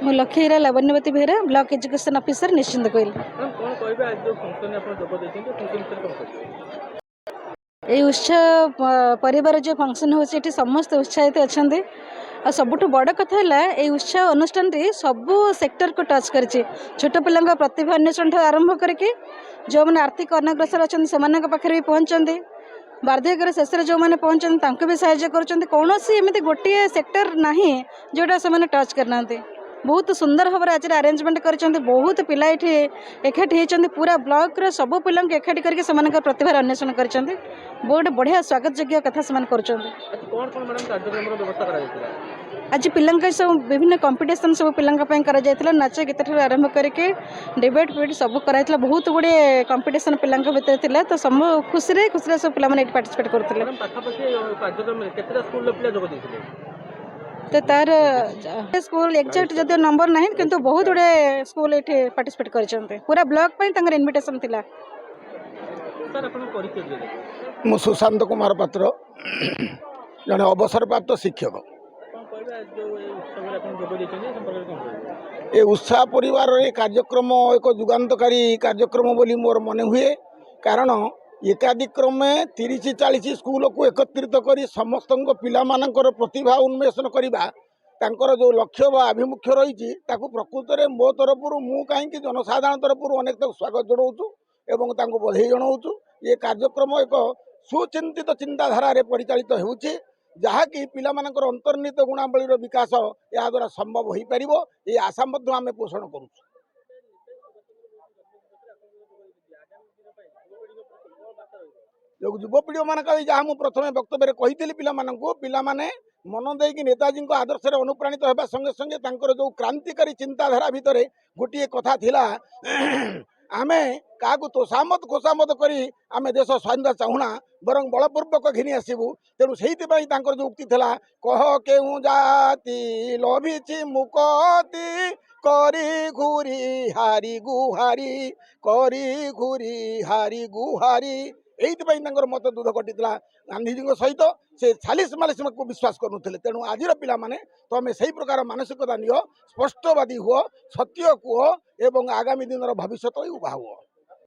मु लक्ष्मीरा Lavanyavati Behera block education officer निश्चिंत coil. ये उत्सव परिवार जो फंक्शन हो समस्त उत्साहित अच्छा सबुठ बड़ कथा है उत्सव अनुष्ठान सबू सेक्टर को टच कर छोट पिला प्रतिभा अन्वेषण आरंभ करके जो मैंने आर्थिक अनग्रसर अच्छा से पाखे भी पहुँचते बार्धक्यर शेष जो मैंने पहुँचते भी साहय कर कौन एमती गोटे सेक्टर ना जोटा से टच करना बहुत सुंदर भाव आज अरेंजमेंट कर बहुत पिला ये एकाठी होती पूरा ब्लॉक रो सब पिला एकाठी करके प्रतिभा अन्वेषण कर बहुत बढ़िया स्वागत योग्य कथा से आज पिला सब विभिन्न कंपटीशन सब पिला नाच गीत ठार आरंभ करके डिबेट फिट सब कराइला बहुत गुड़े कंपटीशन पिला भितर थिला तो सब खुशी खुशी सब पिला पार्टिसिपेट करते तो तार स्कूल एक्जाक्ट जदिव नंबर ना किंतु बहुत गुड़े स्कूल ये पार्टिसिपेट कर पूरा ब्लॉक इनविटेशन थिला। मु सुशांत कुमार पात्र जड़े अवसर प्राप्त शिक्षक ये उत्साह परिवार कार्यक्रम एक जुगान्तकारी कार्यक्रम बोली मोर मन हुए कारण एकादिक्रमे 30-40 स्कूल को एकत्रित कर समस्त पिला मानकर प्रतिभा उन्मेषण करवा तांकर जो लक्ष्य व आभिमुख्य रही प्रकृत में मो तरफ मु कहीं जनसाधारण तरफ अनेक स्वागत जनाऊँ एवं बधाई जनाऊँ। ये कार्यक्रम एक सुचिंतित चिंताधारा परिचालित होउछि जहाँकि पिला मानकर अंतर्निहित गुणावलीर विकास या द्वारा संभव हो पार ये आशा आम पोषण करूँ। युवपीढ़ी मान जहाँ मुझे प्रथम वक्तव्य कही पिला पाने मन देकी नेताजी आदर्श अनुप्राणित होगा संगे संगे जो क्रांतिकारी चिंताधारा भितर गोटे कथा थिला आमे क्या तोषामत खोसामत करी आमे देश स्वाधीनता चाहूना बरं बलपूर्वक घिनी आसबू तेणु से जो उक्ति थिला कह केउ जाति लभिछि मुकति करी घूरी हारी गुहारी करी घूरी हारी गुहारी यही मत दूध घटी गांधीजी सहित से 40 मालिश को विश्वास करुले तेणु आज पिला माने तुम से प्रकार मानसिकता नियो स्पष्टवादी हुओ सत्य कह एवं आगामी दिन भविष्य उभा हुओ।